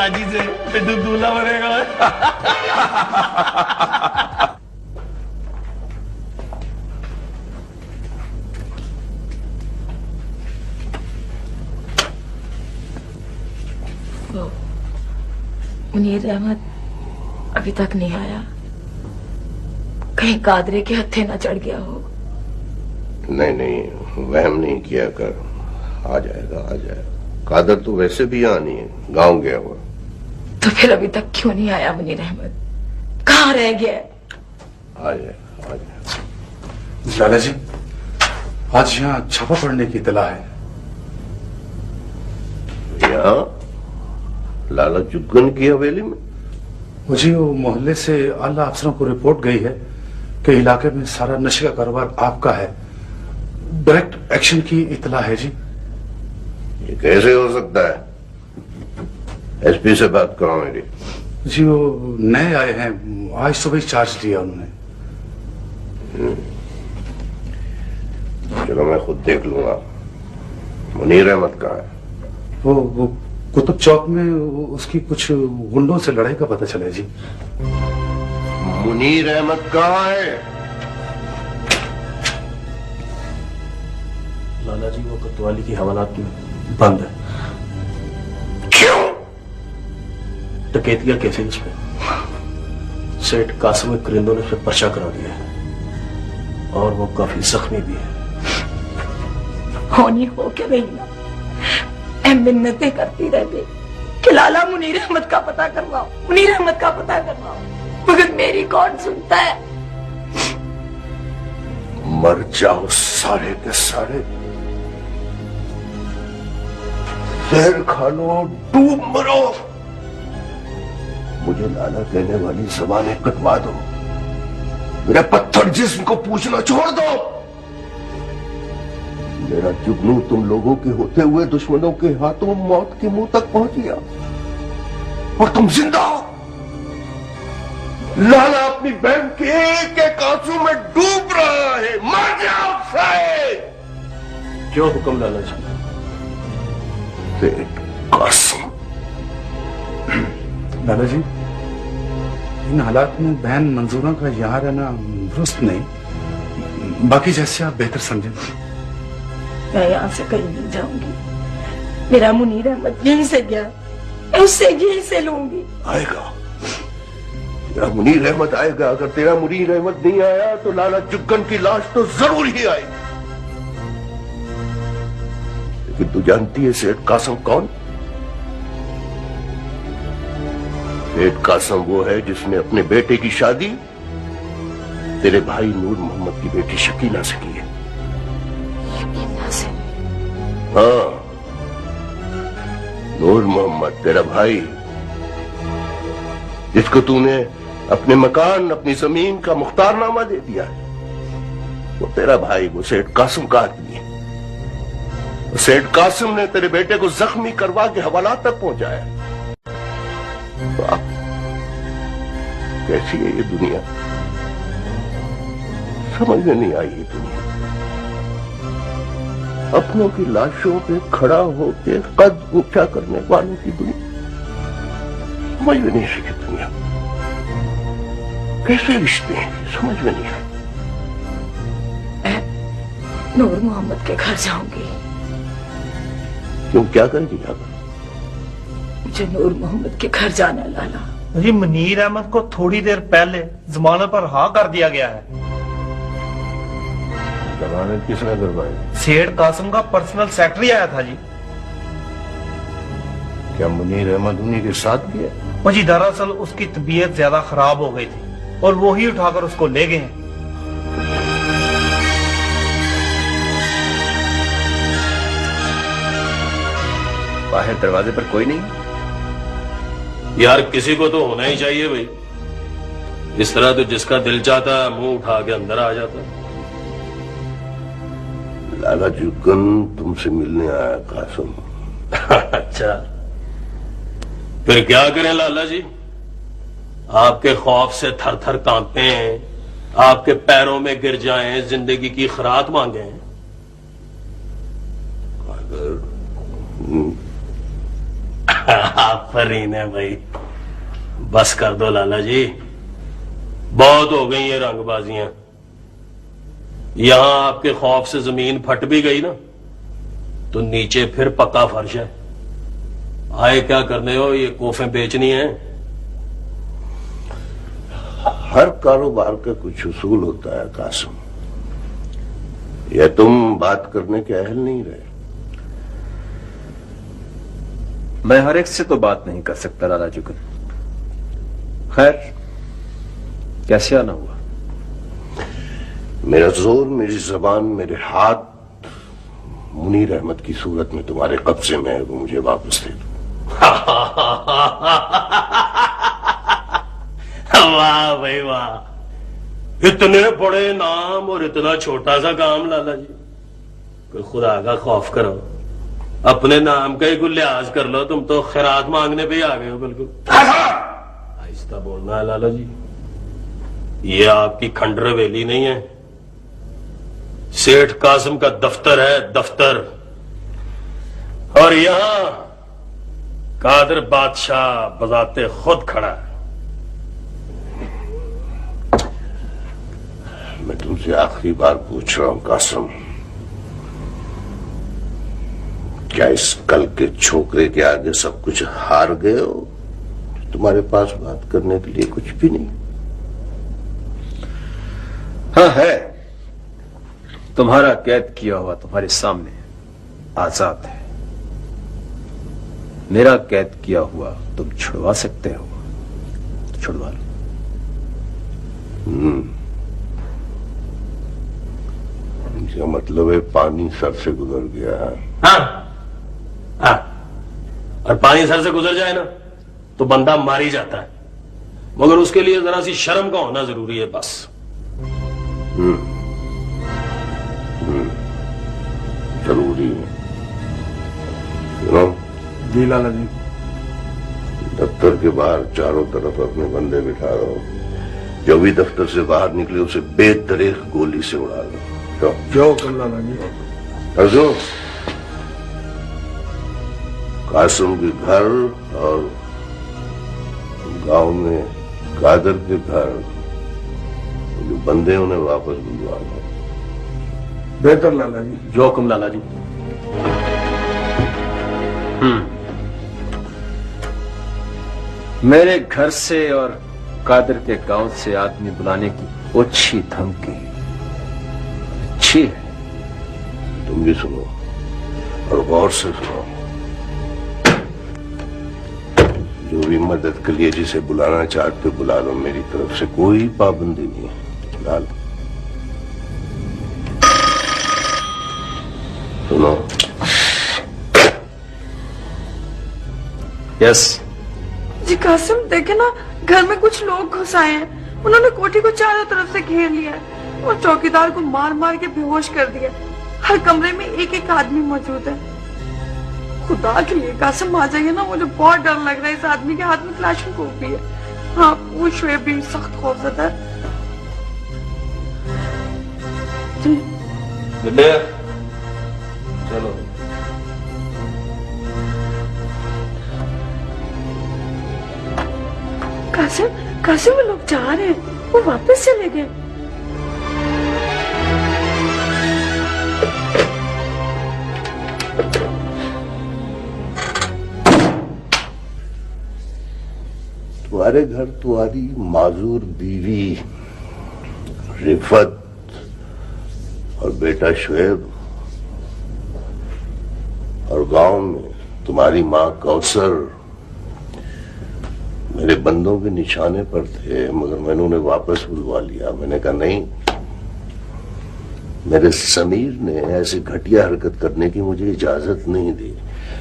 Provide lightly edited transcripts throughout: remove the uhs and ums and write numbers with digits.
राजी से पिड्डू दूल्हा बनेगा। मुनीर अहमद अभी तक नहीं आया, कहीं कादरे के हत्थे ना चढ़ गया हो। नहीं नहीं, वहम नहीं किया कर, आ जाएगा आ जाएगा। कादर तो वैसे भी यहाँ नहीं है, गांव गया हुआ। तो फिर अभी तक क्यों नहीं आया मुनीर अहमद, कहाँ रह गया? आ जाएगा आ जाएगा। लाला जी, आज यहाँ छापा पड़ने की इतला है। यहाँ लाला जुग्गन की हवेली में? मुझे वो मोहल्ले से आला अफसरों को रिपोर्ट गई है कि इलाके में सारा नशे का कारोबार आपका है। डायरेक्ट एक्शन की इतला है जी। ये कैसे हो सकता है? एसपी से बात करो मेरी। जी वो नए आए हैं, आज सुबह ही चार्ज लिया उन्होंने। चलो मैं खुद देख लूंगा। मुनीर अहमद कहाँ है? वो कुतुब चौक में उसकी कुछ गुंडों से लड़ाई का पता चला है जी। मुनीर अहमद कहाँ है? लाला जी वो कोतवाली की हवालात में बंद है। क्यों? डकैती का केस है उसमें। सेठ कासिम के करिंदों ने उस पर पर्चा करा दिया है और वो काफी जख्मी भी है। होनी हो के रही ना, मिन्नतें करती रह गई कि लाला मुनीर अहमद का पता करवाओ, मुनीर अहमद का पता करवाओ, मगर मेरी कौन सुनता है? मर जाओ सारे के सारे, जहर खा लो, डूब मरो। मुझे लाला कहने वाली ज़बानें कटवा दो, मेरा पत्थर जिस्म को पूछना छोड़ दो। मेरा जुगनू तुम लोगों के होते हुए दुश्मनों के हाथों मौत के मुंह तक पहुंच गया और तुम जिंदा हो। लाला अपनी बहन के एक एक आंसू में डूब रहा है, मर जाओ सारे। जो हुक्म लाला जी। सेठ कासिम। लाला जी, इन हालात में बहन मंजूरा का यहाँ रहना दुरुस्त नहीं। बाकी जैसे आप बेहतर समझें। मैं यहाँ से कहीं नहीं जाऊंगी। मेरा मुनीर अहमद यहीं से गया, मैं उससे यहीं से लूंगी। आएगा तेरा मुनीर अहमद आएगा। अगर तेरा मुनीर अहमद नहीं आया तो लाला जुग्गन की लाश तो जरूर ही आएगी। लेकिन तू जानती है सेठ कासिम कौन? सेठ कासिम वो है जिसने अपने बेटे की शादी तेरे भाई नूर मोहम्मद की बेटी शकीना से की है। हाँ, नूर मोहम्मद तेरा भाई, जिसको तूने अपने मकान अपनी जमीन का मुख्तारनामा दे दिया है, वो तेरा भाई, वो सेठ कासिम का आदमी है। सेठ कासिम ने तेरे बेटे को जख्मी करवा के हवालात तक पहुंचाया। कैसी है ये दुनिया, समझ में नहीं आई ये दुनिया। अपनों की लाशों पे खड़ा होकर कद ऊंचा करने वालों की दुनिया, समझ में नहीं सकी दुनिया। कैसे रिश्ते हैं, समझ में नहीं आए। मैं नूर मोहम्मद के घर जाऊंगी। क्यों, क्या करेगी जाकर? मुझे नूर मोहम्मद के घर जाना लाला। जी मुनीर अहमद को थोड़ी देर पहले जमानत पर हाँ कर दिया गया है। जमानत किसने करवाई? सेठ कासिम का पर्सनल सेक्रेटरी आया था जी। क्या मुनीर अहमद उन्हीं के साथ गया? वो जी दरअसल उसकी तबीयत ज्यादा खराब हो गई थी और वो ही उठाकर उसको ले गए हैं। बाहर दरवाजे पर कोई नहीं? यार किसी को तो होना ही चाहिए भाई। इस तरह तो जिसका दिल चाहता है मुंह उठा के अंदर आ जाता है। लाला जुग्गन तुमसे मिलने आया कासिम। अच्छा, फिर क्या करें लाला जी? आपके खौफ से थर थर कांपते हैं, आपके पैरों में गिर जाएं, जिंदगी की खरात मांगे। आफरीन है भाई, बस कर दो लाला जी, बहुत हो गई ये रंगबाजियां। यहां आपके खौफ से जमीन फट भी गई ना तो नीचे फिर पक्का फर्श है। आए क्या करने हो, ये कोफें बेचनी है? हर कारोबार का कुछ उसूल होता है कासिम, या तुम बात करने के अहल नहीं रहे। मैं हर एक से तो बात नहीं कर सकता लाला जुगन। खैर, कैसे आना हुआ? मेरा जोर, मेरी जबान, मेरे हाथ मुनीर अहमद की सूरत में तुम्हारे कब्जे में है, वो मुझे वापस दे दो। वाह भाई वाह, इतने बड़े नाम और इतना छोटा सा काम लाला जी। कोई खुदा का खौफ करो, अपने नाम का ही कोई लिहाज कर लो। तुम तो खैरात मांगने पे ही आ गए हो। बिल्कुल आहिस्ता बोलना है लाला जी, ये आपकी खंडर हवेली नहीं है, सेठ कासिम का दफ्तर है, दफ्तर। और यहां कादर बादशाह बजाते खुद खड़ा है। मैं तुमसे आखिरी बार पूछ रहा हूं कासिम, क्या इस कल के छोकरे के आगे सब कुछ हार गए हो? तुम्हारे पास बात करने के लिए कुछ भी नहीं? हाँ है, तुम्हारा कैद किया हुआ तुम्हारे सामने आजाद है। मेरा कैद किया हुआ तुम छुड़वा सकते हो, तो छुड़वा लो। इसका मतलब है पानी सर से गुजर गया है। हाँ हाँ, और पानी सर से गुजर जाए ना तो बंदा मार ही जाता है, मगर उसके लिए जरा सी शर्म का होना जरूरी है बस। जरूरी है। सुनो जी लाला जी। दफ्तर के बाहर चारों तरफ अपने बंदे बिठा दो, जो भी दफ्तर से बाहर निकले उसे बेदरेक गोली से उड़ा लो। जो कल लाला जी। अर्जो, कासिम के घर और गांव में कादर के घर जो बंदे उन्हें वापस बुलवा लो। बेहतर लाला जी। जो हुक्म लाला जी। मेरे घर से और कादर के गांव से आदमी बुलाने की ओछी धमकी अच्छी है। तुम भी सुनो और गौर से सुनो। जो भी मदद के लिए जिसे बुलाना चाहते बुला लो, मेरी तरफ से कोई पाबंदी नहीं है। बुला लो। सुनो। यस। जी कासिम, देखे ना, घर में कुछ लोग घुस आए हैं। उन्होंने कोठी को चारों तरफ से घेर लिया है और चौकीदार को मार मार के बेहोश कर दिया। हर कमरे में एक एक आदमी मौजूद है। खुदा के लिए कासिम आ जाइए ना, मुझे बहुत डर लग रहा है। इस आदमी के हाथ में क्लाशनकोफ भी है। हाँ, वो शुएब भी सख्त खौफजदा है। चलो। कासिम, कासिम, वो लोग जा रहे हैं, वो वापस चले गए। तुम्हारे घर तुम्हारी माजूर बीवी रिफत और बेटा शुएब, और गांव में तुम्हारी मां कौसर मेरे बंदों के निशाने पर थे, मगर मैंने उन्हें वापस बुलवा लिया। मैंने कहा नहीं, मेरे समीर ने ऐसी घटिया हरकत करने की मुझे इजाजत नहीं दी।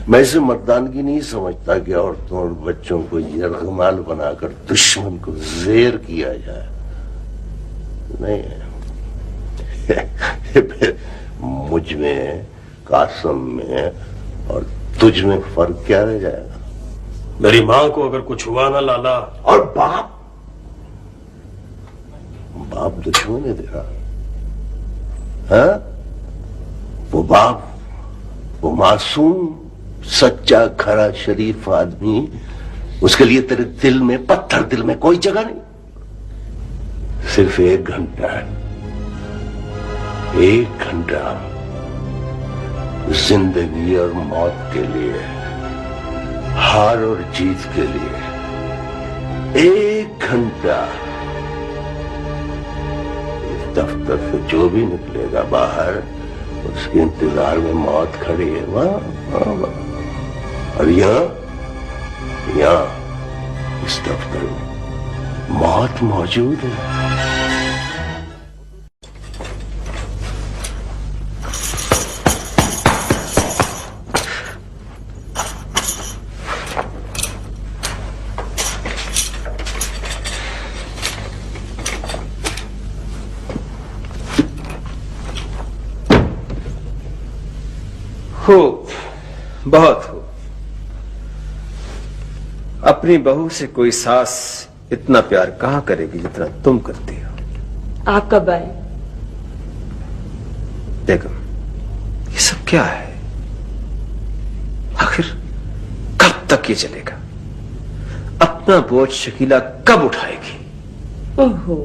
मैं इसे मर्दानगी नहीं समझता कि औरतों और बच्चों को यरगमाल बनाकर दुश्मन को जेर किया जाए। नहीं मुझ में, कासिम में और तुझ में फर्क क्या रह जाएगा? मेरी मां को अगर कुछ हुआ ना लाला। और बाप, बाप दुश्मन है तेरा? हाँ? वो बाप, वो मासूम सच्चा खरा शरीफ आदमी, उसके लिए तेरे दिल में, पत्थर दिल में कोई जगह नहीं। सिर्फ 1 घंटा, 1 घंटा जिंदगी और मौत के लिए, हार और जीत के लिए 1 घंटा। इस दफ्तर से जो भी निकलेगा बाहर, उसके इंतजार में मौत खड़ी है। वाह। और यहां इस दफ्तर में मौत मौजूद है। खूब, बहुत खूब। अपनी बहू से कोई सास इतना प्यार कहां करेगी जितना तुम करती हो। आप कब आए? बेगम, ये सब क्या है? आखिर कब तक ये चलेगा? अपना बोझ शकीला कब उठाएगी? ओहो,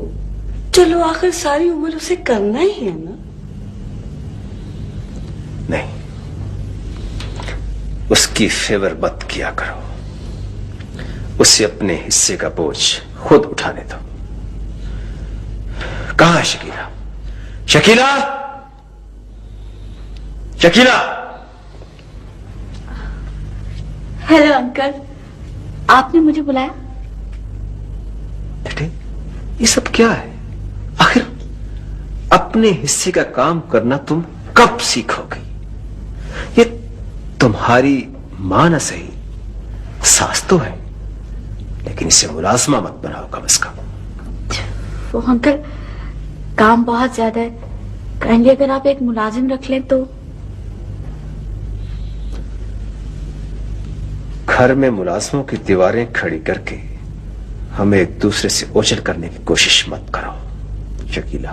चलो आखिर सारी उम्र उसे करना ही है ना। नहीं, उसकी फेवर मत किया करो। उसे अपने हिस्से का बोझ खुद उठाने दो। कहां है शकीला? शकीला, शकीला! हेलो अंकल, आपने मुझे बुलाया? बेटे, ये सब क्या है? आखिर अपने हिस्से का काम करना तुम कब सीखोगे? ये तुम्हारी मां न सही, सास तो है, लेकिन इसे मुलाजमा मत बनाओ कम से कम। वो अंकल, काम बहुत ज्यादा है, काइंडली अगर आप एक मुलाजिम रख लें तो। घर में मुलाजमों की दीवारें खड़ी करके हमें एक दूसरे से ओझल करने की कोशिश मत करो शकीला।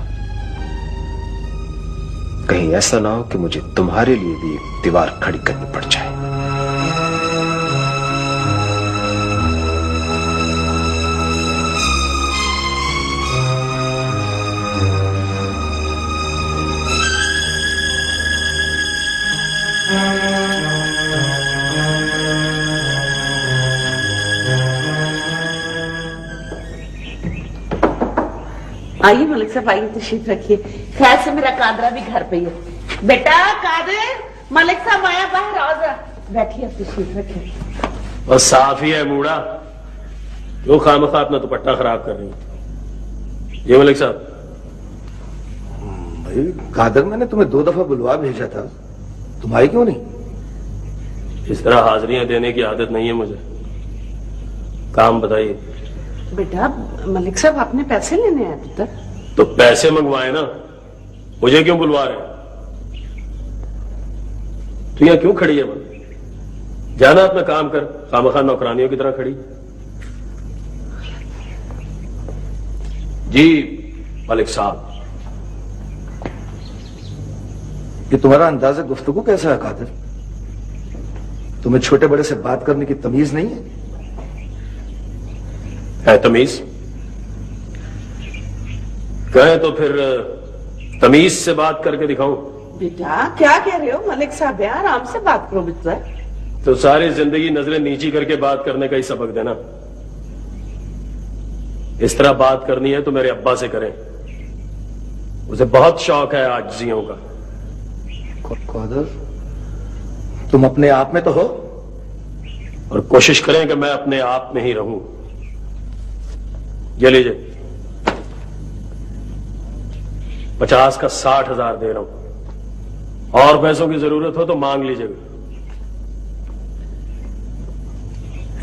कहीं ऐसा ना हो कि मुझे तुम्हारे लिए भी एक दीवार खड़ी करनी पड़ जाए। आइए मलिक साहब, आइए, तशरीफ रखिए। खैर से मेरा कादरा भी घर पे ही है। बेटा कादर, मलिक साहब आया, बाहर आओ जरा। बैठिए, तशरीफ रखिए। और साफ ही है मूड़ा, जो खामखा अपना दुपट्टा खराब कर रही है। ये मलिक साहब। भाई कादर, मैंने तुम्हें 2 दफा बुलवा भेजा था, तुम आई क्यों नहीं? इस तरह हाजिरियां देने की आदत नहीं है मुझे। काम बताइए। बेटा मलिक साहब आपने पैसे लेने आए पुत्र? तो पैसे मंगवाए ना, मुझे क्यों बुलवा रहे? तो यहां क्यों खड़ी है? जाना अपना काम कर, खामखा नौकरानियों की तरह खड़ी। जी मलिक साहब। ये तुम्हारा अंदाजा गुफ्तगू कैसा है कादर? तुम्हें छोटे बड़े से बात करने की तमीज नहीं है तमीज? कहे तो फिर तमीज से बात करके दिखाऊं। बेटा क्या कह रहे हो? मलिक साहब यार, आराम से बात करो बेटा। तो सारी जिंदगी नजरें नीची करके बात करने का ही सबक देना। इस तरह बात करनी है तो मेरे अब्बा से करें, उसे बहुत शौक है आजियों का। कादर, तुम अपने आप में तो हो, और कोशिश करें कि मैं अपने आप में ही रहूं। ये लीजिए, 50 का 60,000 दे रहा हूं, और पैसों की जरूरत हो तो मांग लीजिएगा।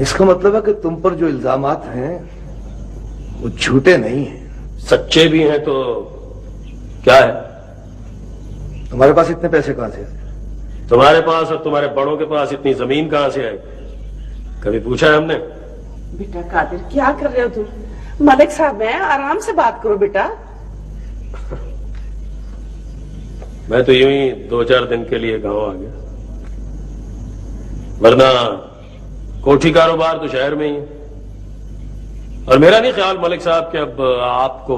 इसका मतलब है कि तुम पर जो इल्जामात हैं वो झूठे नहीं हैं। सच्चे भी हैं तो क्या है? तुम्हारे पास इतने पैसे कहां से? तुम्हारे पास और तुम्हारे बड़ों के पास इतनी जमीन कहां से आई? कभी पूछा है हमने? बेटा कादिर क्या कर रहे हो तुम? मलिक साहब हैं, आराम से बात करो बेटा। मैं तो यूं ही 2-4 दिन के लिए गांव आ गया। वरना कोठी कारोबार तो शहर में ही है। और मेरा नहीं ख्याल मलिक साहब कि अब आपको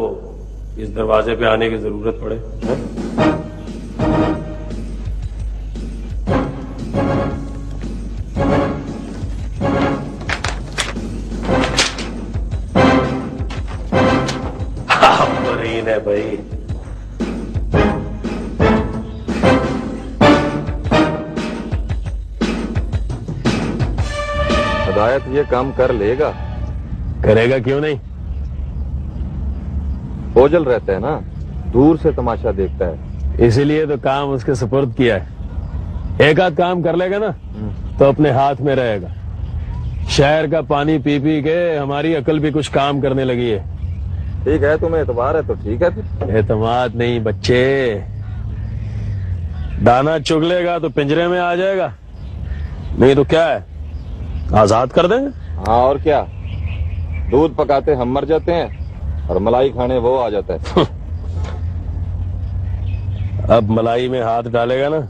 इस दरवाजे पे आने की जरूरत पड़े। बरीन है भाई। हिदायत ये काम कर लेगा? करेगा क्यों नहीं? ओझल रहता है ना, दूर से तमाशा देखता है, इसीलिए तो काम उसके सुपुर्द किया है। एक आध काम कर लेगा ना तो अपने हाथ में रहेगा। शहर का पानी पी पी के हमारी अकल भी कुछ काम करने लगी है। ठीक है, तुम्हें एतबार है तो ठीक है फिर। एतमाद नहीं बच्चे, दाना चुग लेगा तो पिंजरे में आ जाएगा, नहीं तो क्या है, आजाद कर देंगे। हाँ और क्या, दूध पकाते हम मर जाते हैं और मलाई खाने वो आ जाता है। अब मलाई में हाथ डालेगा ना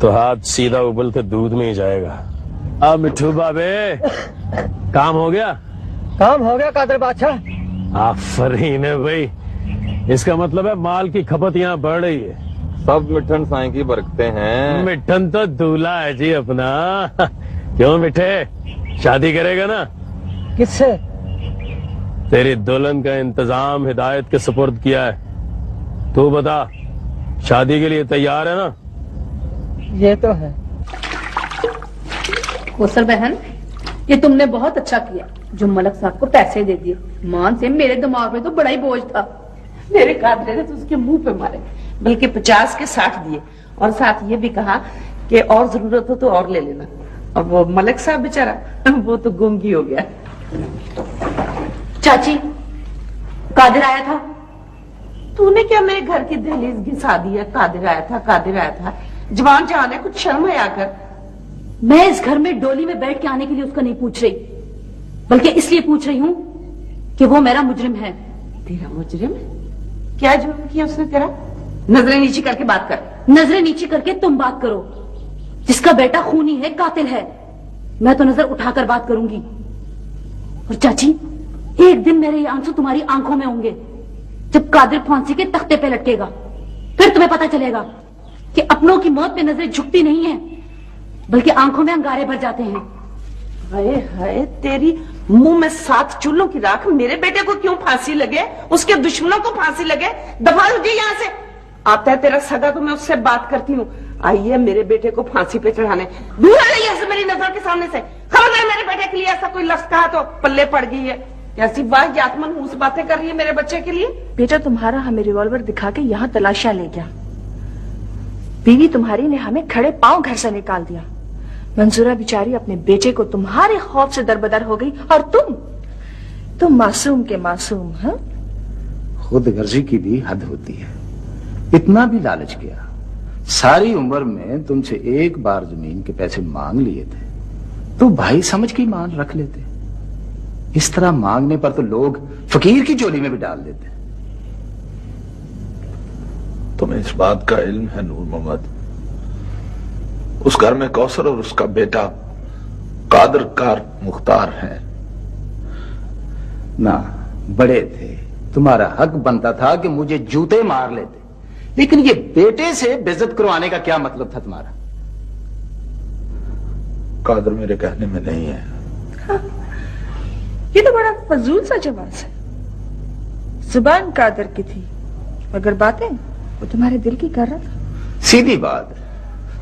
तो हाथ सीधा उबलते दूध में ही जाएगा। अब मिठू बाबे, काम हो गया? काम हो गया कादर बादशाह। आफरीन है भाई, इसका मतलब है माल की खपत यहाँ बढ़ रही है। सब मिठन साई की बरकते हैं। मिठन तो दूल्हा है जी अपना। क्यों मिठे, शादी करेगा ना? किससे? तेरी दुल्हन का इंतजाम हिदायत के सुपुर्द किया है। तू बता, शादी के लिए तैयार है ना? ये तो है। कोसर बहन, ये तुमने बहुत अच्छा किया जो मलक साहब को पैसे दे दिए। मान से मेरे दिमाग में तो बड़ा ही बोझ था। मेरे कादरे ने तो उसके मुंह पे मारे, बल्कि 50 के 60 दिए, और साथ ये भी कहा कि और जरूरत हो तो और ले लेना। अब वो मलिक साहब बेचारा वो तो गुंगी हो गया। चाची, कादिर आया था? तूने क्या मेरे घर की दहलीज घिसा दी है? कादिर आया था, कादिर आया था। जवान जान है, कुछ शर्म है आकर। मैं इस घर में डोली में बैठ के आने के लिए उसका नहीं पूछ रही, बल्कि इसलिए पूछ रही हूँ कि वो मेरा मुजरिम है। तेरा मुजरिम? क्या जुर्म किया उसने तेरा? नजरें नीची करके बात कर। नजरें नीची करके तुम बात करो। जिसका बेटा खूनी है, कातिल है, मैं तो नजर उठाकर बात करूंगी। और चाची, एक दिन मेरे ये आंसू तुम्हारी आंखों में होंगे जब कादिर फांसी के तख्ते पे लटकेगा। फिर तुम्हें पता चलेगा कि अपनों की मौत पे नजरें झुकती नहीं है, बल्कि आंखों में अंगारे भर जाते हैं। हाय हाय, तेरी मुंह में 7 चूल्हों की राख। मेरे बेटे को क्यों फांसी लगे? उसके दुश्मनों को फांसी लगे? दफा हो जी यहाँ से। आता है तेरा सगा तो मैं उससे बात करती हूँ। आइए मेरे बेटे को फांसी पे चढ़ाने। दूर आ जाइए से मेरी नजर के सामने से। खबरदार मेरे बेटे के लिए ऐसा कोई लफ्ज कहा तो पल्ले पड़ गई है। ऐसी वाहियात मनहूस बातें कर रही है मेरे बच्चे के लिए। बेटा तुम्हारा हमें रिवॉल्वर दिखा के यहाँ तलाशियां ले गया। बीवी तुम्हारी ने हमें खड़े पांव घर से निकाल दिया। मंजूरा बेचारी अपने बेटे को तुम्हारे खौफ से दरबदर हो गई, और तुम मासूम के मासूम। हाँ, खुद गर्जी की भी हद होती है। इतना भी लालच किया? सारी उम्र में तुमसे एक बार जमीन के पैसे मांग लिए थे तो भाई समझ के मान रख लेते। इस तरह मांगने पर तो लोग फकीर की झोली में भी डाल देते। तुम्हें इस बात का इल्म है नूर मोहम्मद, उस घर में कौसर और उसका बेटा कादर कार मुख्तार हैं ना? बड़े थे, तुम्हारा हक बनता था कि मुझे जूते मार लेते, लेकिन ये बेटे से बेइज्जत करवाने का क्या मतलब था तुम्हारा? कादर मेरे कहने में नहीं है। हाँ, ये तो बड़ा फजूल सा जवाब है। जुबान कादर की थी, मगर बातें वो तुम्हारे दिल की कर रहा था। सीधी बात,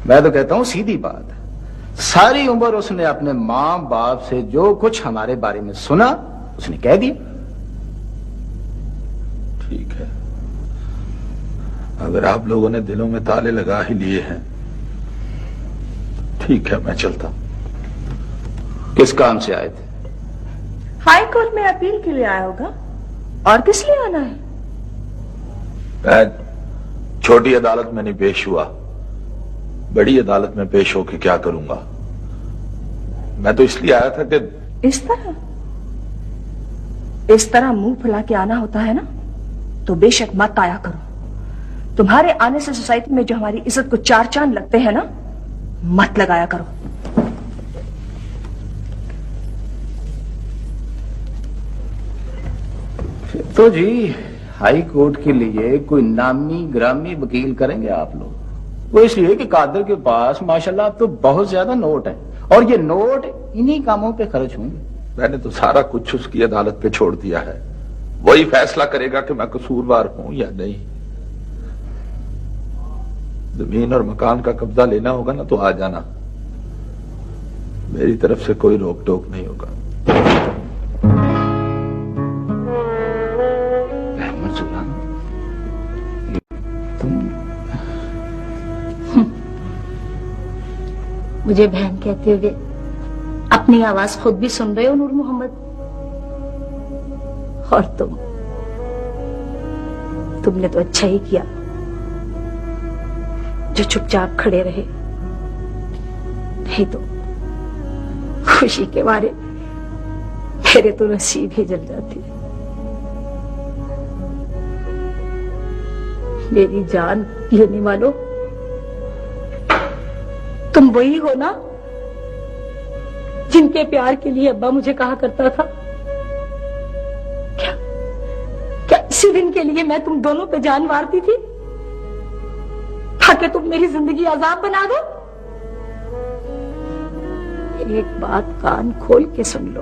मैं तो कहता हूं सीधी बात। सारी उम्र उसने अपने मां बाप से जो कुछ हमारे बारे में सुना उसने कह दिया। ठीक है, अगर आप लोगों ने दिलों में ताले लगा ही लिए हैं, ठीक है, मैं चलता। किस काम से आए थे? हाई कोर्ट में अपील के लिए आया होगा, और किस लिए आना है? मैं छोटी अदालत में नहीं पेश हुआ, बड़ी अदालत में पेश होकर क्या करूंगा? मैं तो इसलिए आया था कि इस तरह मुंह फुला के आना होता है ना, तो बेशक मत आया करो। तुम्हारे आने से सोसाइटी में जो हमारी इज्जत को 4 चांद लगते हैं ना, मत लगाया करो। फिर तो जी हाई कोर्ट के लिए कोई नामी ग्रामी वकील करेंगे आप लोग। वो इसलिए कि कादर के पास माशाल्लाह अब तो बहुत ज्यादा नोट है और ये नोट इन्हीं कामों पे खर्च होंगे। मैंने तो सारा कुछ उसकी अदालत पे छोड़ दिया है, वही फैसला करेगा कि मैं कसूरवार हूं या नहीं। जमीन और मकान का कब्जा लेना होगा ना तो आ जाना, मेरी तरफ से कोई रोक टोक नहीं होगा। अहमद सुल्तान, मुझे बहन कहते हुए अपनी आवाज खुद भी सुन रहे हो नूर मोहम्मद? और तुमने तो अच्छा ही किया जो चुपचाप खड़े रहे, नहीं तो खुशी के मारे मेरे तो नसीब ही जल जाती। मेरी जान लेने वालों, तुम वही हो ना जिनके प्यार के लिए अब्बा मुझे कहा करता था क्या इसी दिन के लिए मैं तुम दोनों पे जान मारती थी ताकि तुम मेरी जिंदगी आजाद बना दो? एक बात कान खोल के सुन लो,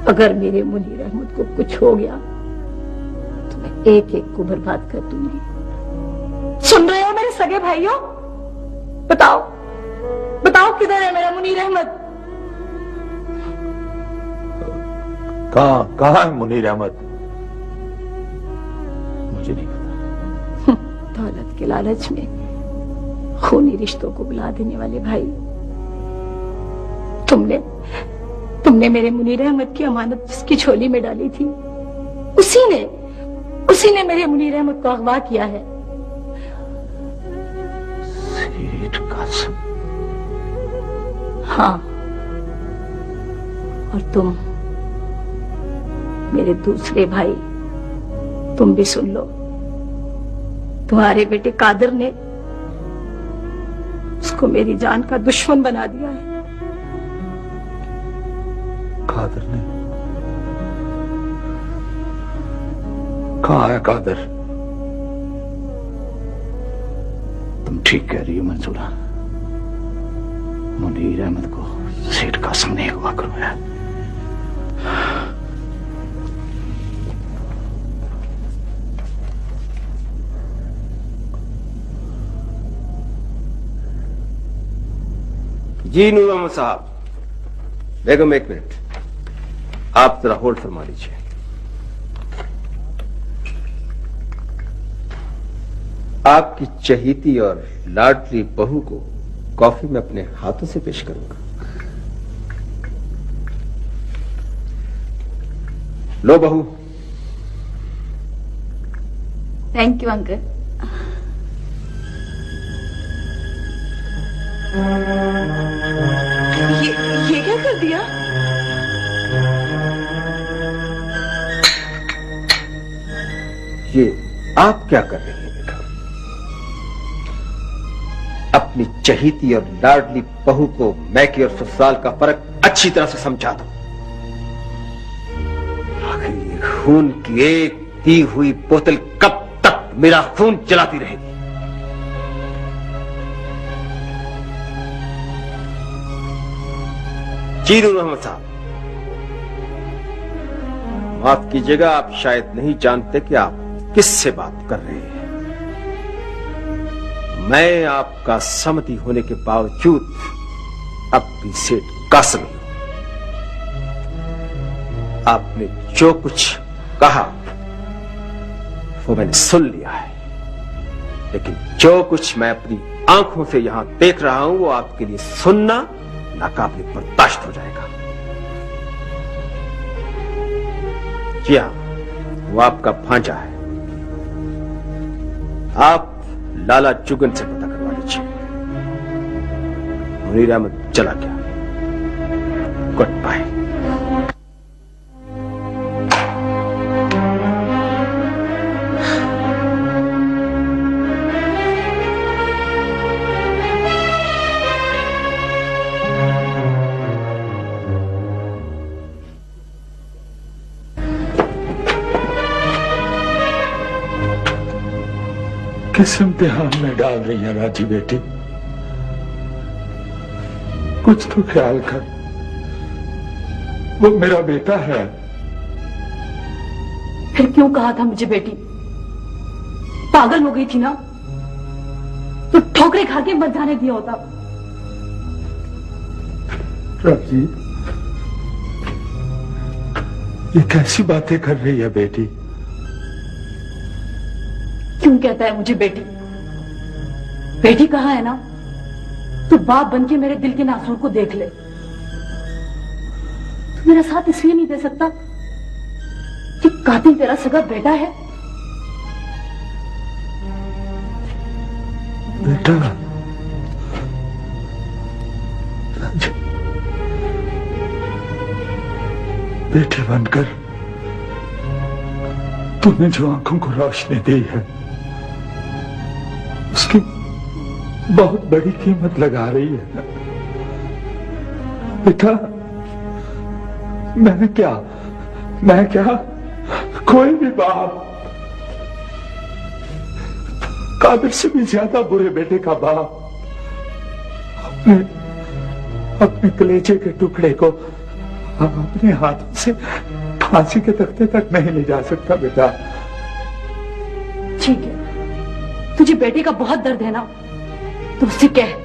अगर मेरे मुनीर अहमद को कुछ हो गया तो मैं एक एक को बर्बाद कर दूंगी। सुन रहे हो मेरे सगे भाइयों? बताओ बताओ किधर है मेरा मुनीर अहमद? कहाँ है मुनीर अहमद? मुझे नहीं पता। दौलत के लालच में खूनी रिश्तों को बुला देने वाले भाई, तुमने मेरे मुनीर अहमद की अमानत जिसकी झोली में डाली थी, उसी ने मेरे मुनीर अहमद को अगवा किया है। सेठ कासिम। हाँ, और तुम मेरे दूसरे भाई, तुम भी सुन लो, तुम्हारे बेटे कादर ने उसको मेरी जान का दुश्मन बना दिया है। कादर ने? कहाँ है कादर? तुम ठीक कह रही हो मंसूरा, मुनीर अहमद को सेठ कासिम ने अगवा करवाया। जी नूर अहमद साहब। बेगम एक मिनट, आप जरा होल्ड फरमा लीजिए। आपकी चहीती और लाडली बहू को कॉफी में अपने हाथों से पेश करूंगा। लो बहू। Thank you uncle. ये क्या कर दिया? ये आप क्या कर रही हैं बेटा? अपनी चहीती और लाडली बहू को मैके और ससुराल का फर्क अच्छी तरह से समझा दो। आखिर ये खून की एक दी हुई बोतल कब तक मेरा खून जलाती रहेगी? जी नूर अहमद साहब, माफ कीजिएगा, आप शायद नहीं जानते कि आप किससे बात कर रहे हैं। मैं आपका सहमति होने के बावजूद अब भी सेठ कासिम हूं। आपने जो कुछ कहा वो मैंने सुन लिया है, लेकिन जो कुछ मैं अपनी आंखों से यहां देख रहा हूं वो आपके लिए सुनना नाकाबिल बर्दाश्त हो जाएगा। जी हां, वो आपका भांजा है। आप लाला चुगन से पता करवा लीजिए। मुनीर अहमद चला गया। Good bye. किस इम्तिहान में डाल रही है राजी बेटी? कुछ तो ख्याल कर, वो मेरा बेटा है। फिर क्यों कहा था मुझे बेटी? पागल हो गई थी ना, तो ठोकरे खा के मत जाने दिया होता। राजी, ये कैसी बातें कर रही है बेटी? क्यों कहता है मुझे बेटी? बेटी कहाँ है ना, तो बाप बनके मेरे दिल के नासूर को देख ले। तू मेरा साथ इसलिए नहीं दे सकता कि कातिल तेरा सगा बेटा है। बेटा, राजी, बेटे बनकर तूने जो आंखों को रोशनी दी है, उसकी बहुत बड़ी कीमत लगा रही है। बेटा, मैं क्या कोई भी बाप कादिर से भी ज्यादा बुरे बेटे का बाप अपने कलेजे के टुकड़े को अपने हाथों से फांसी के तख्ते तक नहीं ले जा सकता। बेटा, ठीक है, तुझे बेटे का बहुत दर्द है ना, तो उससे कह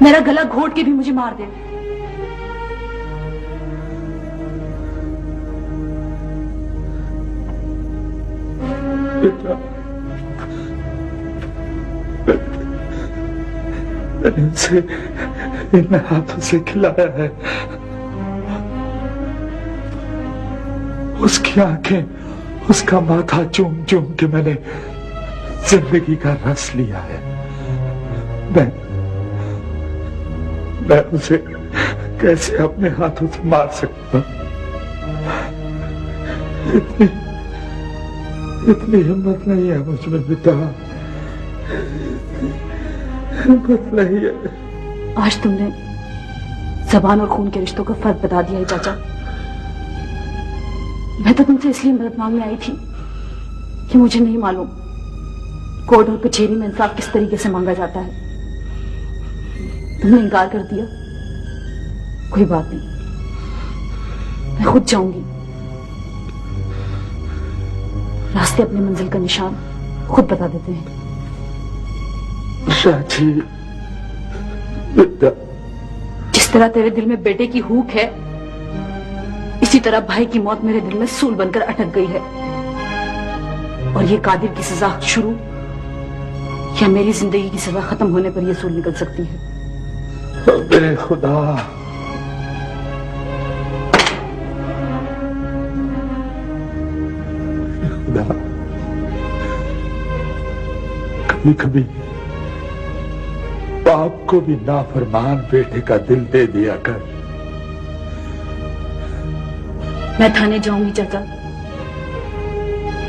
मेरा गला घोट के भी मुझे मार दे। बेटा, मैंने उसे इन हाथों से खिलाया है, उसकी आंखें, उसका माथा चूम चूम के मैंने जिंदगी का रस लिया है। मैं उसे कैसे अपने हाथों से मार सकता? इतनी हिम्मत नहीं है मुझ में बेटा, हिम्मत नहीं है। आज तुमने जबान और खून के रिश्तों का फर्क बता दिया है चाचा। मैं तो तुमसे इसलिए मदद मांगने आई थी कि मुझे नहीं मालूम कोर्ट और कचहरी में इंसाफ किस तरीके से मांगा जाता है। तुमने इनकार कर दिया, कोई बात नहीं, मैं खुद जाऊंगी। रास्ते अपनी मंजिल का निशान खुद बता देते हैं। राजी, बेटा, जिस तरह तेरे दिल में बेटे की हूक है, इसी तरह भाई की मौत मेरे दिल में सूल बनकर अटक गई है। और ये कादिर की सजा शुरू या मेरी जिंदगी की सजा खत्म होने पर यह सूल निकल सकती है। मेरे खुदा, कभी कभी बाप को भी नाफरमान बेटे का दिल दे दिया कर। मैं थाने जाऊंगी चाचा,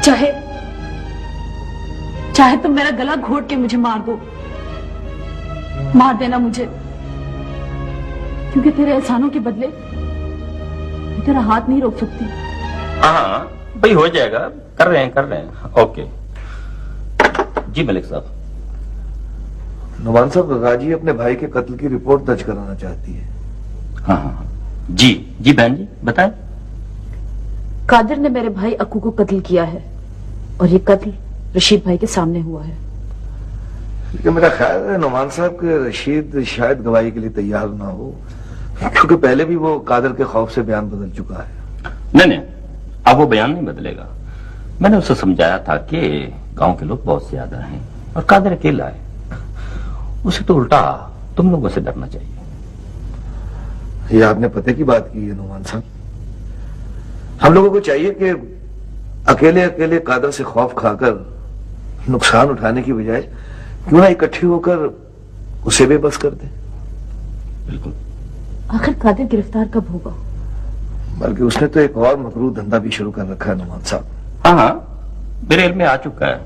चाहे तुम मेरा गला घोट के मुझे मार दो, मार देना मुझे, क्योंकि तेरे एहसानों के बदले मैं तेरा हाथ नहीं रोक सकती। हाँ भाई, हो जाएगा, कर रहे हैं। ओके जी मलिक साहब। नुमान साहब, गाजी अपने भाई के कत्ल की रिपोर्ट दर्ज कराना चाहती है। हाँ, जी बहन जी बताएं। कादिर ने मेरे भाई अक्कू को कत्ल किया है और ये कत्ल रशीद भाई के सामने हुआ है। लेकिन मेरा ख्याल है नुमान साहब के रशीद शायद गवाही के लिए तैयार ना हो, क्योंकि पहले भी वो कादिर के खौफ से बयान बदल चुका है। नहीं, अब वो बयान नहीं बदलेगा। मैंने उसे समझाया था कि गांव के लोग बहुत ज्यादा हैं और कादिर अकेला है। उसे तो उल्टा तुम लोगों से डरना चाहिए। ये आपने पते की बात की है नुमान साहब। हम लोगों को चाहिए कि अकेले अकेले कादिर से खौफ खाकर नुकसान उठाने की बजाय क्यों ना इकट्ठी होकर उसे बेबस कर दे। बिल्कुल। आखिर कादिर गिरफ्तार कब होगा? बल्कि उसने तो एक और मकरूर धंधा भी शुरू कर रखा है नुमान साहब। हाँ, मेरे इल्म में आ चुका है।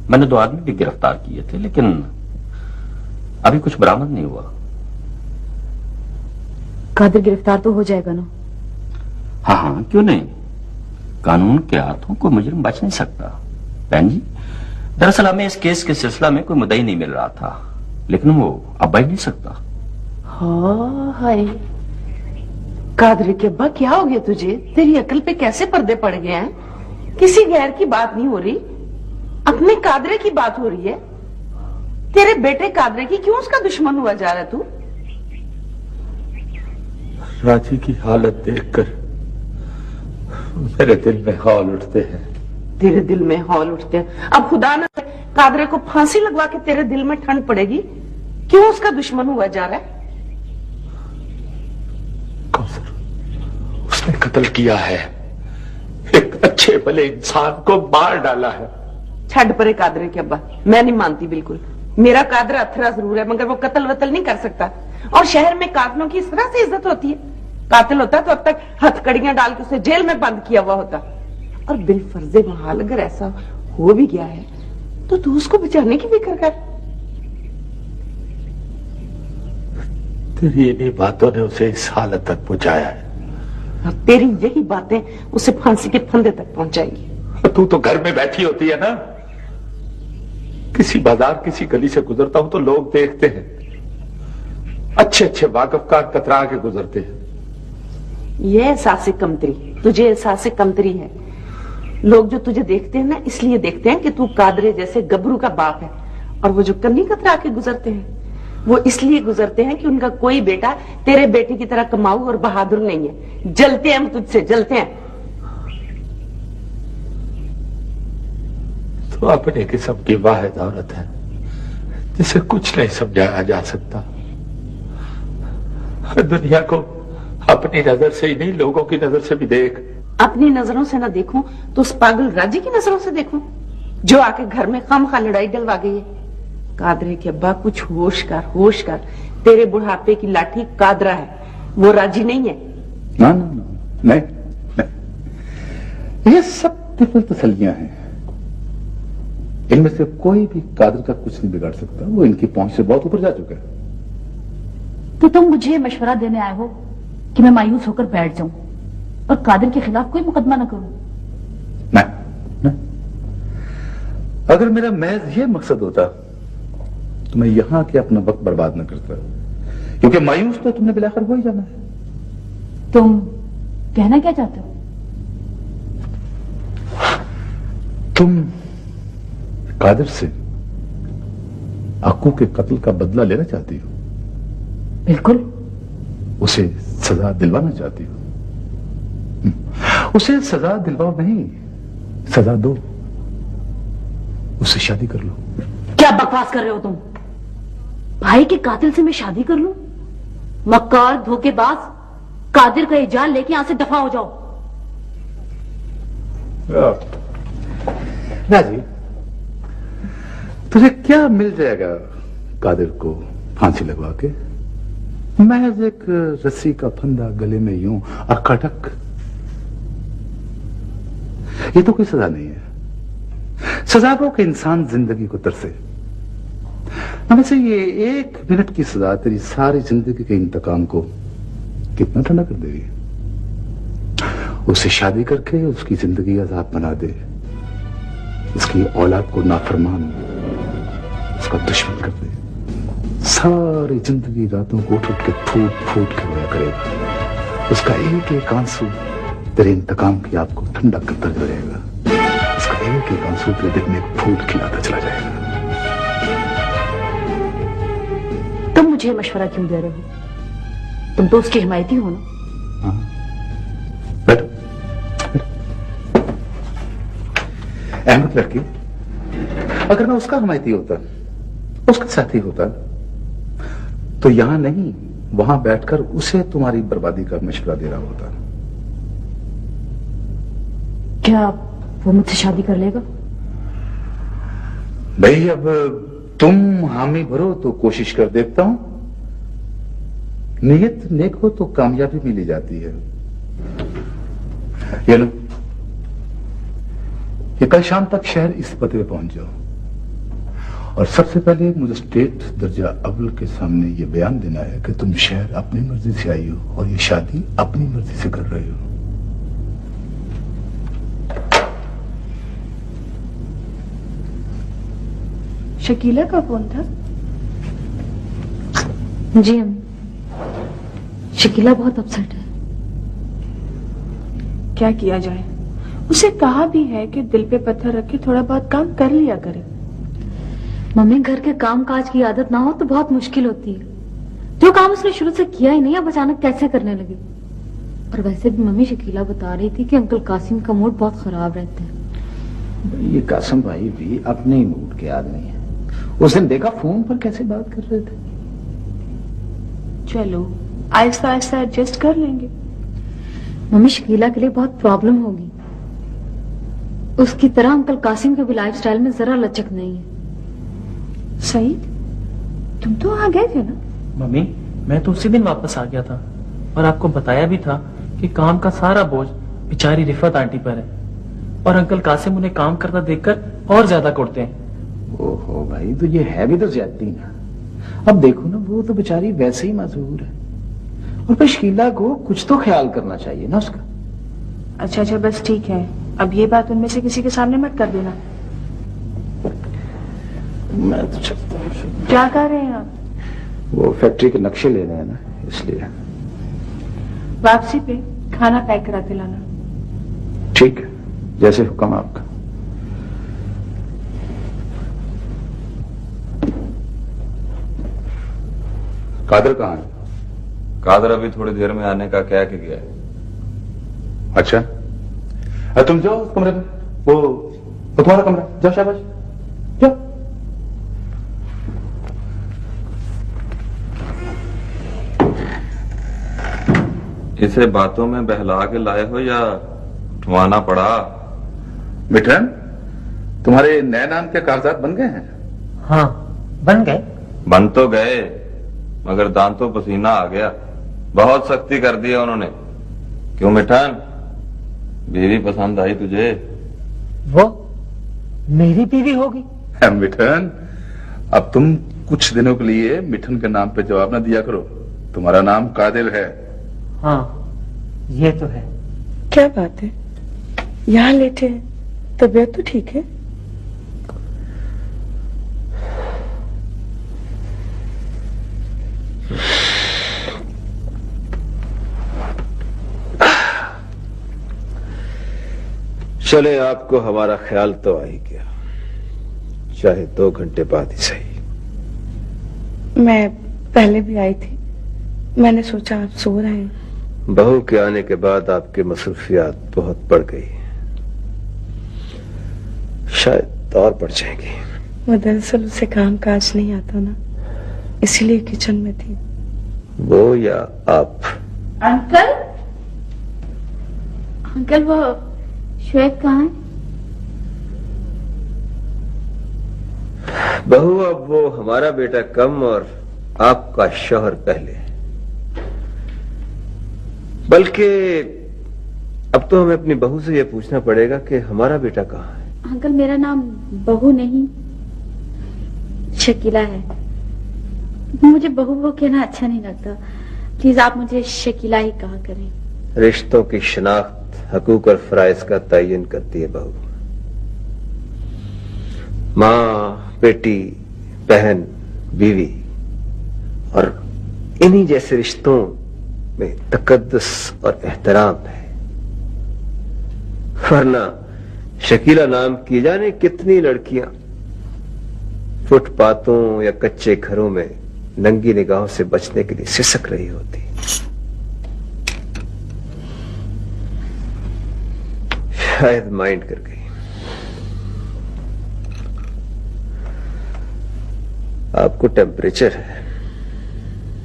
मैंने 2 आदमी भी गिरफ्तार किए थे, लेकिन अभी कुछ बरामद नहीं हुआ। कादिर गिरफ्तार तो हो जाएगा ना? हाँ, क्यों नहीं। कानून के हाथों को मुजरिम बच नहीं सकता। बहन जी, दरअसल हमें इस केस के सिलसिला में कोई मुद्दा ही नहीं मिल रहा था, लेकिन वो अब बैठ नहीं सकता। हाय कादरी के अब्बा, क्या हो गया तुझे? तेरी अकल पे कैसे पर्दे पड़ गए हैं? किसी गैर की बात नहीं हो रही, अपने कादरे की बात हो रही है। तेरे बेटे कादरे की क्यों उसका दुश्मन हुआ जा रहा है तू? राजी की हालत देखकर मेरे दिल में हौल उठते हैं। तेरे दिल में हौल उठते हैं? अब खुदा न करे कादरे को फांसी लगवा के तेरे दिल में ठंड पड़ेगी। क्यों उसका दुश्मन हुआ जा रहा है? कौसर, उसने कत्ल किया है, एक अच्छे भले इंसान को मार डाला है। छड़ परे कादरे के अब्बा, मैं नहीं मानती बिल्कुल। मेरा कादरा अथरा जरूर है, मगर वो कत्ल वतल नहीं कर सकता। और शहर में कातलों की इस तरह से इज्जत होती है? कातिल होता तो अब तक हथकड़ियां डाल के उसे जेल में बंद किया हुआ होता। और बिलफर्जे महाल अगर ऐसा हो भी गया है तो तू उसको बचाने की फिक्र कर। तेरी इन्हीं बातों ने उसे इस हालत तक पहुंचाया है। और तेरी यही बातें उसे फांसी के फंदे तक पहुंचाएंगी। तू तो घर में बैठी होती है ना, किसी बाजार किसी गली से गुजरता हूं तो लोग देखते हैं, अच्छे अच्छे वाकफकार कतरा के गुजरते हैं। ये एहसास कमतरी, तुझे एहसास कमतरी है। लोग जो तुझे देखते हैं ना, इसलिए देखते हैं कि तू कादरे जैसे गबरू का बाप है। और वो जो कन्नी कतरा के गुजरते हैं, वो इसलिए गुजरते हैं कि उनका कोई बेटा तेरे बेटे की तरह कमाऊ और बहादुर नहीं है। जलते हैं हम तुझसे, जलते हैं। तो अपने किस्म की वाहिद औरत है जिसे कुछ नहीं समझाया जा सकता। दुनिया को अपनी नजर से ही नहीं, लोगों की नजर से भी देख। अपनी नजरों से ना देखूं तो उस पागल राजी की नजरों से देखूं जो आके घर में खामखा लड़ाई डलवा गई है। कादरे के अब्बा, कुछ होश कर, होश कर। तेरे बुढ़ापे की लाठी कादरा है, वो राजी नहीं है। ना ना ना, नहीं, ये सब तिफल तसलियां हैं। इनमें से कोई भी कादर का कुछ नहीं बिगाड़ सकता, वो इनकी पहुंच से बहुत ऊपर जा चुका है। तो तुम मुझे मशवरा देने आए हो कि मैं मायूस होकर बैठ जाऊं और कादिर के खिलाफ कोई मुकदमा न करूं? नहीं, अगर मेरा महज ये मकसद होता तो मैं यहां आके अपना वक्त बर्बाद न करता, क्योंकि मायूस तो तुमने बिलाकर हो ही जाना है। तुम कहना क्या चाहते हो? तुम कादिर से अक्कू के कत्ल का बदला लेना चाहती हो? बिल्कुल। उसे सजा दिलवाना चाहती हो? उसे सजा दिलवाओ नहीं, सजा दो। उससे शादी कर लो। क्या बकवास कर रहे हो तुम? भाई के कातिल से मैं शादी कर लूं? मक्कार, धोखेबाज, कादिर का इजाल लेके यहां से दफा हो जाओ। राजी, तुझे क्या मिल जाएगा कादिर को फांसी लगवा के? महज एक रस्सी का फंदा गले में यूं और कटक। ये तो कोई सजा नहीं है। सजा वो कि इंसान जिंदगी को तरसे। वैसे ये एक मिनट की सजा तेरी सारी जिंदगी के इंतकाम को कितना ठंडा कर देगी। उससे शादी करके उसकी जिंदगी आजाद बना दे, उसकी औलाद को नाफरमान, उसका दुश्मन कर दे। सारी जिंदगी रातों को उठ उठ के फूट फूट के रोया करेगा। उसका एक एक आंसू तेरे इंतकाम की आग को ठंडा करता रहेगा। उसका एक एक आंसू तेरे दिल में एक फूट खिलाता चला जाएगा। तुम मुझे मशवरा क्यों दे रहे हो? तुम तो उसकी हिमायती हो ना? बैठो। अहमद लड़की, अगर मैं उसका हिमायती होता, उसका साथी होता, तो यहां नहीं वहां बैठकर उसे तुम्हारी बर्बादी का मशवरा दे रहा होता। क्या वो मुझसे शादी कर लेगा? भाई अब तुम हामी भरो तो कोशिश कर देखता हूं। नियत नेक हो तो कामयाबी मिली जाती है। ये लो, ये कल शाम तक शहर इस पते पे पहुंच जाओ और सबसे पहले मुझे स्टेट दर्जा अव्वल के सामने ये बयान देना है कि तुम शहर अपनी मर्जी से आई हो और ये शादी अपनी मर्जी से कर रहे हो। शकीला का फोन था? जी शकीला बहुत अपसेट है। क्या किया जाए? उसे कहा भी है कि दिल पे पत्थर रख के थोड़ा बहुत काम कर लिया करे। मम्मी घर के काम काज की आदत ना हो तो बहुत मुश्किल होती है। जो काम उसने शुरू से किया ही नहीं, अब अचानक कैसे करने लगी। और वैसे भी मम्मी शकीला बता रही थी कि अंकल कासिम का मूड बहुत खराब रहता है। ये कासिम भाई भी अपने ही मूड के आदमी है। उस दिन देखा फोन पर कैसे बात कर रहे थे। चलो आहिस्ता आहिस्ता एडजस्ट कर लेंगे। मम्मी शकीला के लिए बहुत प्रॉब्लम होगी। उसकी तरह अंकल कासिम के भी लाइफस्टाइल में जरा लचक नहीं है। सही, तुम तो आ गए थे ना? मम्मी मैं तो उसी दिन वापस आ गया था और आपको बताया भी था कि काम का सारा बोझ बेचारी रिफत आंटी पर है और अंकल कासिम उन्हें काम करता देखकर और ज्यादा कुटते हैं। ओहो भाई, तो ये है भी तो ज्यादती ना। अब देखो ना, वो तो बेचारी वैसे ही मजबूर है और फिर शकीला को कुछ तो ख्याल करना चाहिए ना उसका। अच्छा बस ठीक है, अब ये बात उनमें से किसी के सामने मत कर देना। मैं तो चलता हूँ। क्या कर रहे हैं आप? वो फैक्ट्री के नक्शे ले रहे हैं ना, इसलिए। वापसी पे खाना पैक कराते लाना। ठीक है, जैसे हुक्म आपका। कादर कहाँ है? कादर अभी थोड़ी देर में आने का कह के गया है। अच्छा, तुम जाओ उस कमरे में, वो तुम्हारा कमरा, जाओ शाबाश जाओ। इसे बातों में बहला के लाए हो या उठवाना पड़ा? मिठन, तुम्हारे नए नाम के कागजात बन गए हैं? हाँ बन गए। बन तो गए मगर दांतों पसीना आ गया। बहुत सख्ती कर दी है उन्होंने। क्यों मिठन, बीवी पसंद आई तुझे? वो मेरी बीवी होगी? मिठन, अब तुम कुछ दिनों के लिए मिठन के नाम पे जवाब ना दिया करो। तुम्हारा नाम कादिर है। हाँ ये तो है। क्या बात है, यहाँ लेटे हैं, तबीयत तो ठीक है? चले, आपको हमारा ख्याल तो आ ही गया, चाहे 2 घंटे बाद ही सही। मैं पहले भी आई थी, मैंने सोचा आप सो रहे हैं। बहू के आने के बाद आपकी मसरूफियात बहुत बढ़ गई, शायद और बढ़ जाएंगी। वो दरअसल उसे काम काज नहीं आता ना, इसीलिए किचन में थी। वो या आप? अंकल, अंकल वो श्वेत कहाँ है? बहू, अब वो हमारा बेटा कम और आपका शौहर पहले। बल्कि अब तो हमें अपनी बहू से यह पूछना पड़ेगा कि हमारा बेटा कहाँ है। अंकल मेरा नाम बहू नहीं शकीला है। मुझे बहू वो कहना अच्छा नहीं लगता, प्लीज आप मुझे शकीला ही कहा करें। रिश्तों की शिनाख्त हकूक और फराइज का तयन करती है बहू। माँ, बेटी, बहन, बीवी और इन्हीं जैसे रिश्तों में तकद्दुस और एहतराम है। वरना शकीला नाम की जाने कितनी लड़कियां फुटपाथों या कच्चे घरों में नंगी निगाहों से बचने के लिए सिसक रही होती। शायद माइंड कर गई। आपको टेम्परेचर है।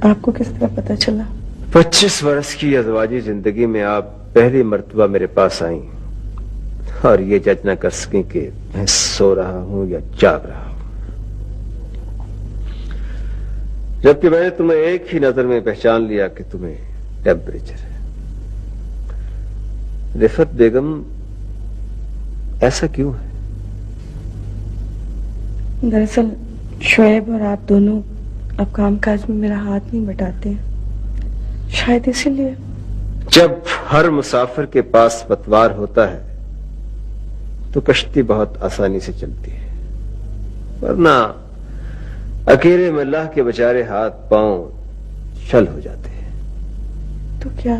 आपको किस तरह पता चला? 25 वर्ष की अज़वाजी जिंदगी में आप पहली मर्तबा मेरे पास आई और ये जज न कर सकें कि मैं सो रहा हूं या जाग रहा हूं, जबकि मैंने तुम्हें एक ही नजर में पहचान लिया कि तुम्हें टेम्परेचर है। रिफत बेगम, ऐसा क्यों है? दरअसल शोएब और आप दोनों अब कामकाज में मेरा हाथ नहीं बटाते हैं, शायद इसीलिए। जब हर मुसाफिर के पास पतवार होता है तो कश्ती बहुत आसानी से चलती है, वरना अकेले में अल्लाह के बेचारे हाथ पांव शल हो जाते हैं। तो क्या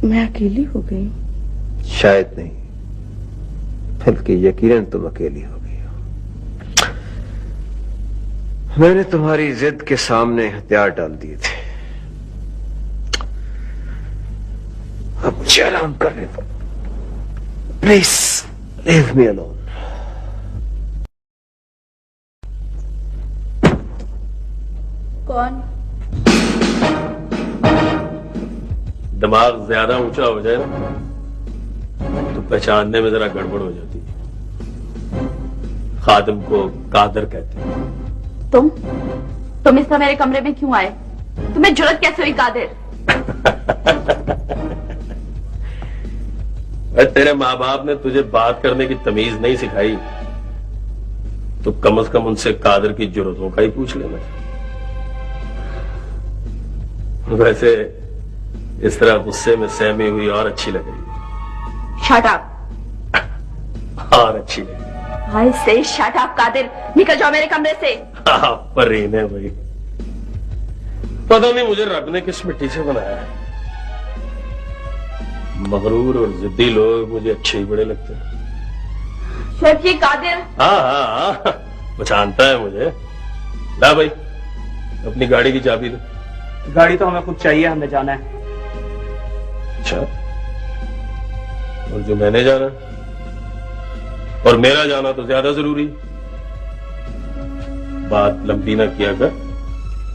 मैं अकेली हो गई? शायद नहीं, बल्कि यकीनन तुम अकेली हो गई हो। मैंने तुम्हारी जिद के सामने हथियार डाल दिए थे। अब मुझे आराम करने दो। Please leave me alone. कौन? दिमाग ज्यादा ऊंचा हो जाए ना तो पहचानने में जरा गड़बड़ हो जाती है। खादिम को कादर कहते हैं। तुम इस तरह मेरे कमरे में क्यों आए? तुम्हें जुर्रत कैसे हुई कादिर? तेरे माँ बाप ने तुझे बात करने की तमीज नहीं सिखाई तो कम से कम उनसे कादर की जरूरतों का ही पूछ लेना। वैसे इस तरह गुस्से में सहमी हुई और अच्छी लग रही है। Shut up. और अच्छी लग रही। आई से शट अप कादिर, निकल जाओ मेरे कमरे से। परीन है भाई, पता नहीं मुझे रब ने किस मिट्टी से बनाया है। मगरूर और जिद्दी लोग मुझे अच्छे ही बड़े लगते हैं। शर्फी कादिर। हाँ, पहचानता है मुझे। ला भाई अपनी गाड़ी की चाबी दे। गाड़ी तो हमें खुद चाहिए, हमें जाना है। अच्छा, और जो मैंने जाना और मेरा जाना तो ज्यादा जरूरी। बात लंबी ना किया कर,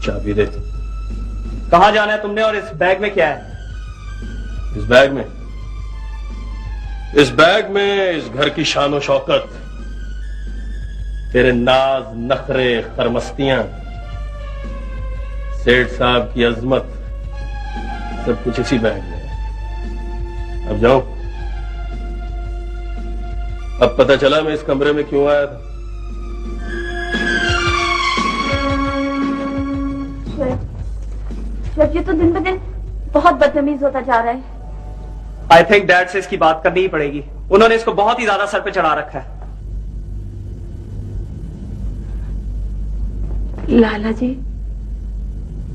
चाबी दे। कहाँ जाना है तुमने और इस बैग में क्या है? इस बैग में इस घर की शान और शौकत, तेरे नाज नखरे खरमस्तियां, सेठ साहब की अजमत, सब कुछ इसी बैग में है। अब जाओ। अब पता चला मैं इस कमरे में क्यों आया था। ये तो दिन ब दिन बहुत बदतमीज होता जा रहा है। आई थिंक डैड से इसकी बात करनी ही पड़ेगी। उन्होंने इसको बहुत ही ज्यादा सर पे चढ़ा रखा है। लाला जी,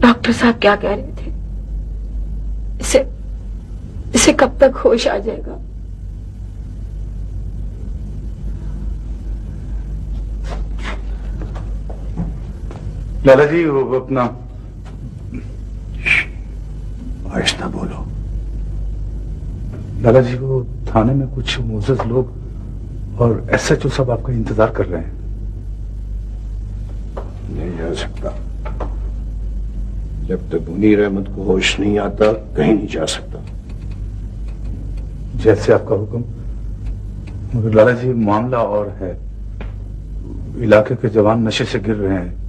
डॉक्टर साहब क्या कह रहे थे? इसे कब तक होश आ जाएगा? लाला जी वो अपना आहिस्ता बोलो। लाला जी वो थाने में कुछ मुअज़्ज़ज़ लोग और एसएचओ सब आपका इंतजार कर रहे हैं। नहीं जा सकता। जब तक मुनीर अहमद को होश नहीं आता कहीं नहीं जा सकता। जैसे आपका हुक्म। मगर लाला जी मामला और है। इलाके के जवान नशे से गिर रहे हैं।